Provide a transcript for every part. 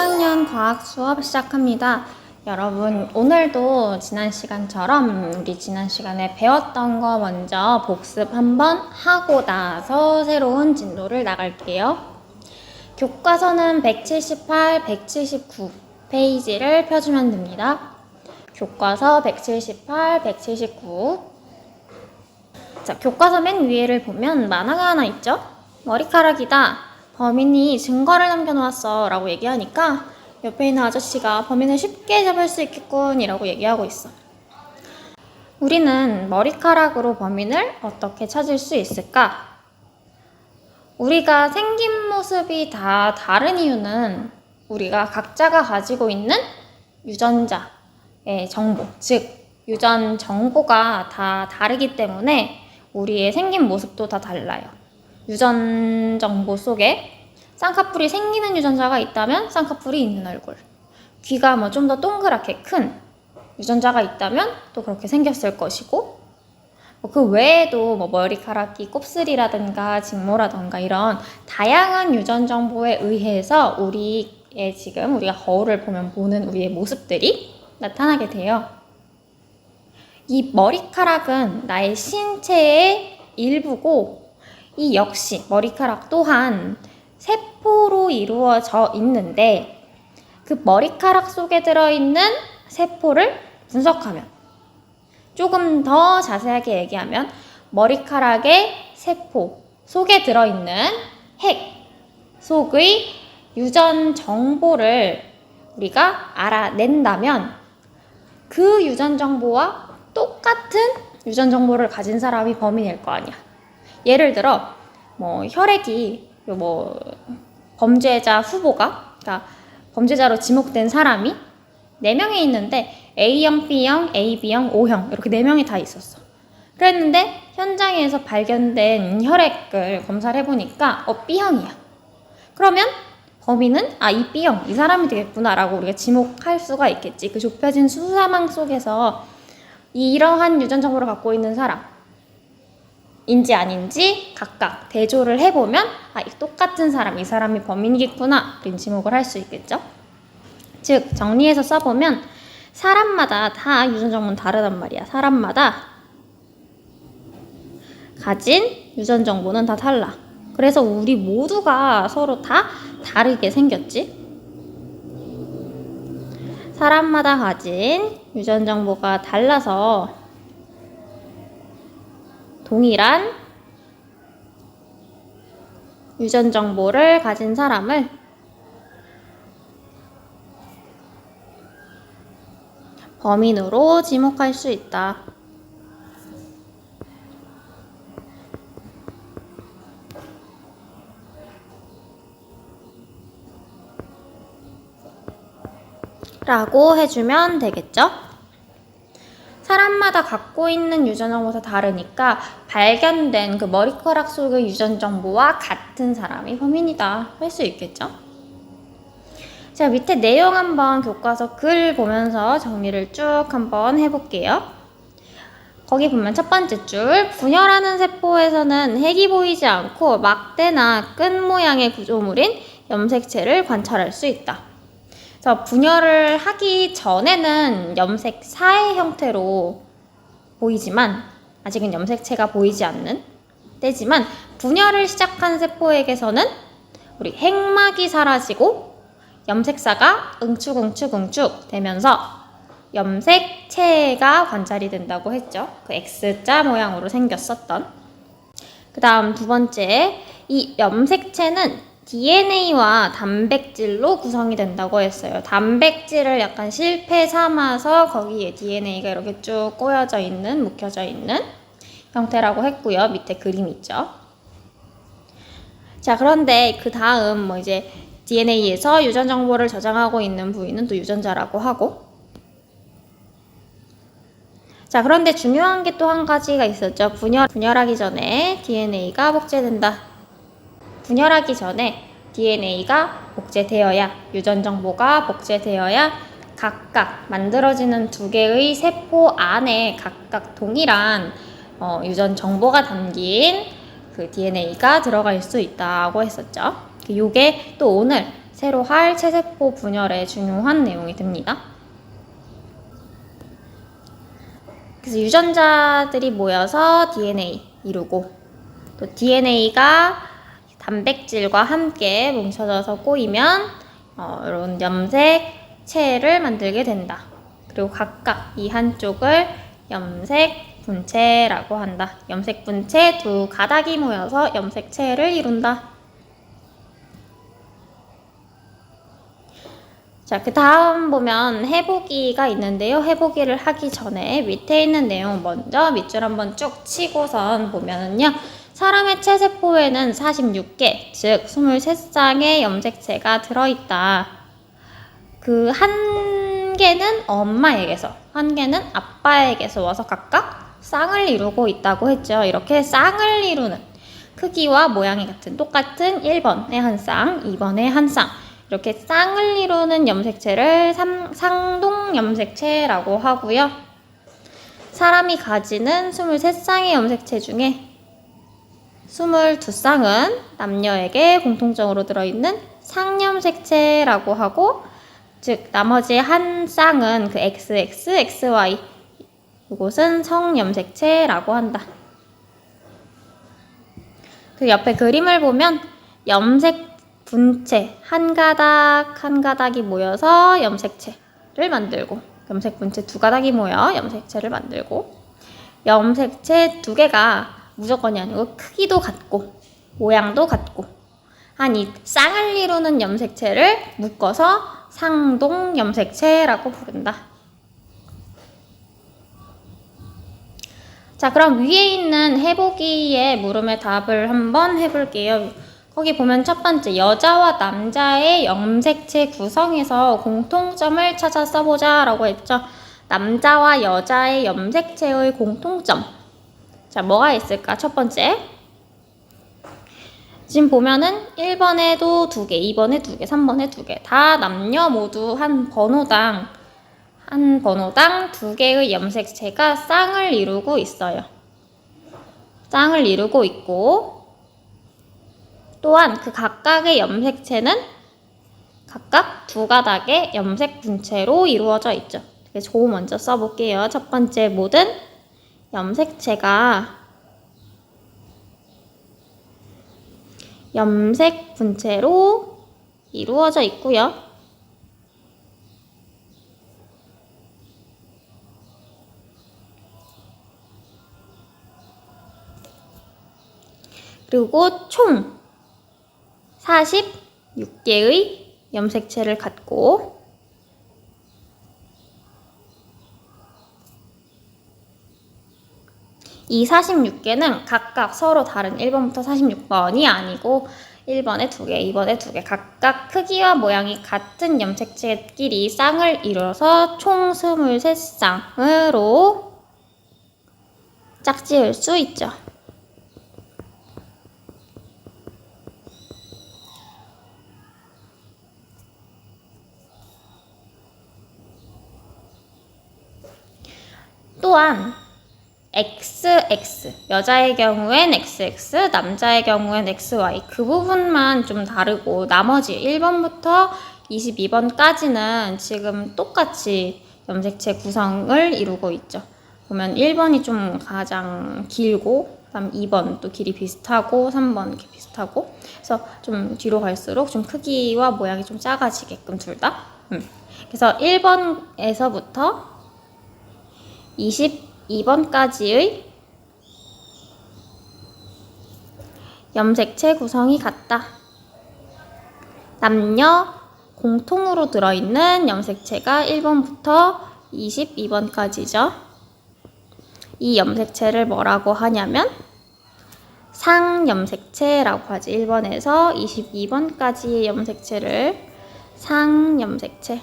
1학년 과학 수업 시작합니다. 여러분, 오늘도 지난 시간처럼 우리 지난 시간에 배웠던 거 먼저 복습 한번 하고 나서 새로운 진도를 나갈게요. 교과서는 178, 179 페이지를 펴주면 됩니다. 교과서 178, 179. 자, 교과서 맨 위에를 보면 만화가 하나 있죠? 머리카락이다. 범인이 증거를 남겨놓았어 라고 얘기하니까 옆에 있는 아저씨가 범인을 쉽게 잡을 수 있겠군 이라고 얘기하고 있어. 우리는 머리카락으로 범인을 어떻게 찾을 수 있을까? 우리가 생긴 모습이 다 다른 이유는 우리가 각자가 가지고 있는 유전자의 정보, 즉 유전 정보가 다 다르기 때문에 우리의 생긴 모습도 다 달라요. 유전 정보 속에 쌍꺼풀이 생기는 유전자가 있다면 쌍꺼풀이 있는 얼굴, 귀가 좀 더 동그랗게 큰 유전자가 있다면 또 그렇게 생겼을 것이고, 그 외에도 머리카락이 곱슬이라든가 직모라든가 이런 다양한 유전 정보에 의해서 우리의 지금 우리가 거울을 보면 보는 우리의 모습들이 나타나게 돼요. 이 머리카락은 나의 신체의 일부고, 이 역시 머리카락 또한 세포로 이루어져 있는데 그 머리카락 속에 들어있는 세포를 분석하면, 조금 더 자세하게 얘기하면 머리카락의 세포 속에 들어있는 핵 속의 유전 정보를 우리가 알아낸다면 그 유전 정보와 똑같은 유전 정보를 가진 사람이 범인일 거 아니야. 예를 들어 혈액이 범죄자 후보가, 그러니까 범죄자로 지목된 사람이 4명이 있는데 A형, B형, AB형, O형 이렇게 4명이 다 있었어. 그랬는데 현장에서 발견된 혈액을 검사를 해보니까 B형이야. 그러면 범인은 이 B형, 이 사람이 되겠구나라고 우리가 지목할 수가 있겠지. 그 좁혀진 수사망 속에서 이러한 유전 정보를 갖고 있는 사람 인지 아닌지 각각 대조를 해보면 똑같은 사람, 이 사람이 범인이겠구나 이런 지목을 할 수 있겠죠. 즉 정리해서 써보면 사람마다 다 유전 정보는 다르단 말이야. 사람마다 가진 유전 정보는 다 달라. 그래서 우리 모두가 서로 다 다르게 생겼지. 사람마다 가진 유전 정보가 달라서 동일한 유전 정보를 가진 사람을 범인으로 지목할 수 있다. 라고 해주면 되겠죠? 사람마다 갖고 있는 유전 정보가 다르니까 발견된 그 머리카락 속의 유전 정보와 같은 사람이 범인이다 할 수 있겠죠? 자, 밑에 내용 한번 교과서 글 보면서 정리를 쭉 한번 해볼게요. 거기 보면 첫 번째 줄, 분열하는 세포에서는 핵이 보이지 않고 막대나 끈 모양의 구조물인 염색체를 관찰할 수 있다. 그래서 분열을 하기 전에는 염색사의 형태로 보이지만 아직은 염색체가 보이지 않는 때지만, 분열을 시작한 세포에게서는 우리 핵막이 사라지고 염색사가 응축 되면서 염색체가 관찰이 된다고 했죠. 그 X자 모양으로 생겼었던. 그 다음 두 번째, 이 염색체는 DNA와 단백질로 구성이 된다고 했어요. 단백질을 약간 실패 삼아서 거기에 DNA가 이렇게 쭉 꼬여져 있는, 묶여져 있는 형태라고 했고요. 밑에 그림 있죠. 자, 그런데 그 다음 이제 DNA에서 유전 정보를 저장하고 있는 부위는 또 유전자라고 하고, 자, 그런데 중요한 게 또 한 가지가 있었죠. 분열하기 전에 DNA가 복제된다. 분열하기 전에 DNA가 복제되어야, 유전 정보가 복제되어야 각각 만들어지는 2개의 세포 안에 각각 동일한 유전 정보가 담긴 그 DNA가 들어갈 수 있다고 했었죠. 요게 또 오늘 새로 할 체세포 분열에 중요한 내용이 됩니다. 그래서 유전자들이 모여서 DNA 이루고, 또 DNA가 단백질과 함께 뭉쳐져서 꼬이면 이런 염색체를 만들게 된다. 그리고 각각 이 한쪽을 염색 분체라고 한다. 염색 분체 두 가닥이 모여서 염색체를 이룬다. 자, 그 다음 보면 해보기가 있는데요. 해보기를 하기 전에 밑에 있는 내용 먼저 밑줄 한번 쭉 치고선 보면은요. 사람의 체세포에는 46개, 즉 23쌍의 염색체가 들어있다. 그 한 개는 엄마에게서, 한 개는 아빠에게서 와서 각각 쌍을 이루고 있다고 했죠. 이렇게 쌍을 이루는 크기와 모양이 같은 똑같은 1번에 한 쌍, 2번에 한 쌍. 이렇게 쌍을 이루는 염색체를 상동 염색체라고 하고요. 사람이 가지는 23쌍의 염색체 중에 22쌍은 남녀에게 공통적으로 들어있는 상염색체라고 하고, 즉 나머지 한 쌍은 그 XX, XY, 이곳은 성염색체라고 한다. 그 옆에 그림을 보면 염색 분체 한 가닥 한 가닥이 모여서 염색체를 만들고, 염색 분체 두 가닥이 모여 염색체를 만들고, 염색체 두 개가 무조건이 아니고 크기도 같고 모양도 같고 한 이 쌍을 이루는 염색체를 묶어서 상동 염색체라고 부른다. 자, 그럼 위에 있는 해보기의 물음의 답을 한번 해볼게요. 거기 보면 첫 번째, 여자와 남자의 염색체 구성에서 공통점을 찾아 써보자 라고 했죠. 남자와 여자의 염색체의 공통점. 자, 뭐가 있을까? 첫 번째, 지금 보면은 1번에도 2개, 2번에 2개, 3번에 2개, 다 남녀 모두 한 번호당 2개의 염색체가 쌍을 이루고 있어요. 쌍을 이루고 있고, 또한 그 각각의 염색체는 각각 두 가닥의 염색 분체로 이루어져 있죠. 그래서 조 먼저 써볼게요. 첫 번째, 모든 염색체가 염색 분체로 이루어져 있고요. 그리고 총 46개의 염색체를 갖고, 이 46개는 각각 서로 다른 1번부터 46번이 아니고 1번에 2개, 2번에 2개 각각 크기와 모양이 같은 염색체끼리 쌍을 이뤄서 총 23쌍으로 짝지을 수 있죠. 또한 XX, 여자의 경우엔 XX, 남자의 경우엔 XY, 그 부분만 좀 다르고 나머지 1번부터 22번까지는 지금 똑같이 염색체 구성을 이루고 있죠. 보면 1번이 좀 가장 길고, 그다음 2번 또 길이 비슷하고, 3번 이렇게 비슷하고, 그래서 좀 뒤로 갈수록 좀 크기와 모양이 좀 작아지게끔 둘 다. 그래서 1번에서부터 22번까지의 염색체 구성이 같다. 남녀 공통으로 들어있는 염색체가 1번부터 22번까지죠. 이 염색체를 뭐라고 하냐면 상염색체라고 하지. 1번에서 22번까지의 염색체를 상염색체.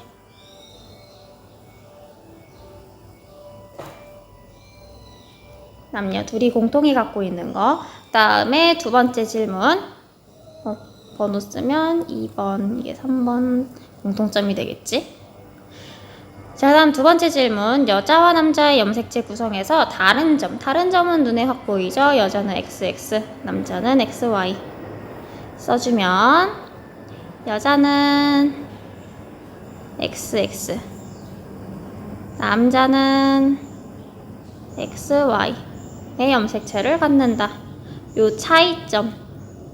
남녀 둘이 공통이 갖고 있는 거. 그 다음에 두 번째 질문. 번호 쓰면 2번, 이게 3번 공통점이 되겠지? 자, 다음 두 번째 질문. 여자와 남자의 염색체 구성에서 다른 점은 눈에 확 보이죠? 여자는 XX, 남자는 XY. 써주면 여자는 XX, 남자는 XY의 염색체를 갖는다. 요 차이점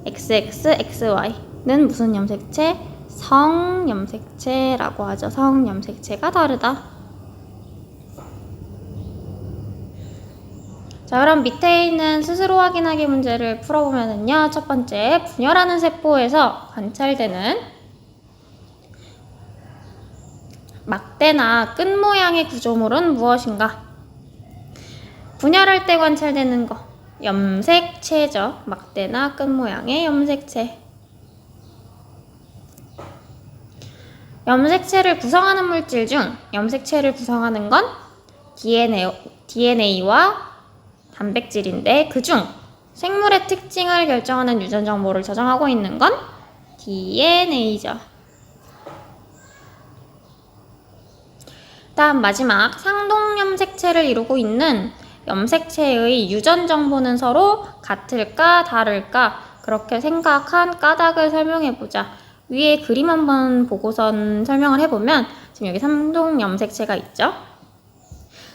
XX, XY는 무슨 염색체? 성염색체라고 하죠. 성염색체가 다르다. 자, 그럼 밑에 있는 스스로 확인하기 문제를 풀어보면은요. 첫 번째, 분열하는 세포에서 관찰되는 막대나 끈 모양의 구조물은 무엇인가? 분열할 때 관찰되는 거, 염색체죠. 막대나 끈 모양의 염색체. 염색체를 구성하는 물질 중 염색체를 구성하는 건 DNA와 단백질인데 그중 생물의 특징을 결정하는 유전 정보를 저장하고 있는 건 DNA죠. 다음 마지막 상동염색체를 이루고 있는 염색체의 유전 정보는 서로 같을까 다를까 그렇게 생각한 까닭을 설명해보자. 위에 그림 한번 보고선 설명을 해보면 지금 여기 상동염색체가 있죠.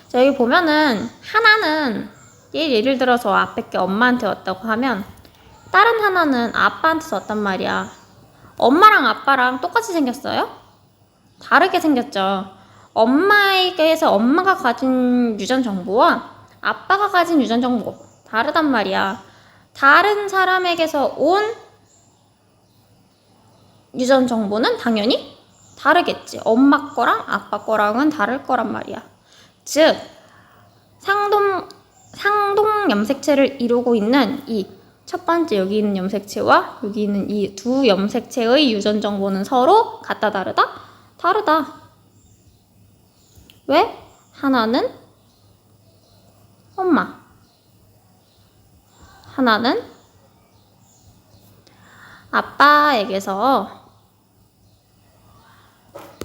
자, 여기 보면은 하나는 예를 들어서 앞에 게 엄마한테 왔다고 하면 다른 하나는 아빠한테 왔단 말이야. 엄마랑 아빠랑 똑같이 생겼어요? 다르게 생겼죠. 엄마에게서 엄마가 가진 유전 정보와 아빠가 가진 유전 정보 다르단 말이야. 다른 사람에게서 온 유전 정보는 당연히 다르겠지. 엄마 거랑 아빠 거랑은 다를 거란 말이야. 즉 상동 염색체를 이루고 있는 이 첫 번째 여기 있는 염색체와 여기 있는 이 두 염색체의 유전 정보는 서로 같다 다르다? 다르다. 왜? 하나는 엄마, 하나는 아빠에게서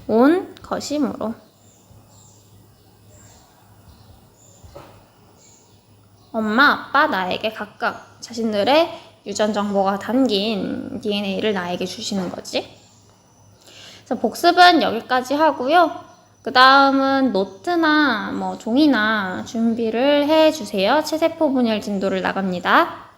온 것이므로. 엄마, 아빠, 나에게 각각 자신들의 유전 정보가 담긴 DNA를 나에게 주시는 거지. 그래서 복습은 여기까지 하고요. 그 다음은 노트나 종이나 준비를 해주세요. 체세포 분열 진도를 나갑니다.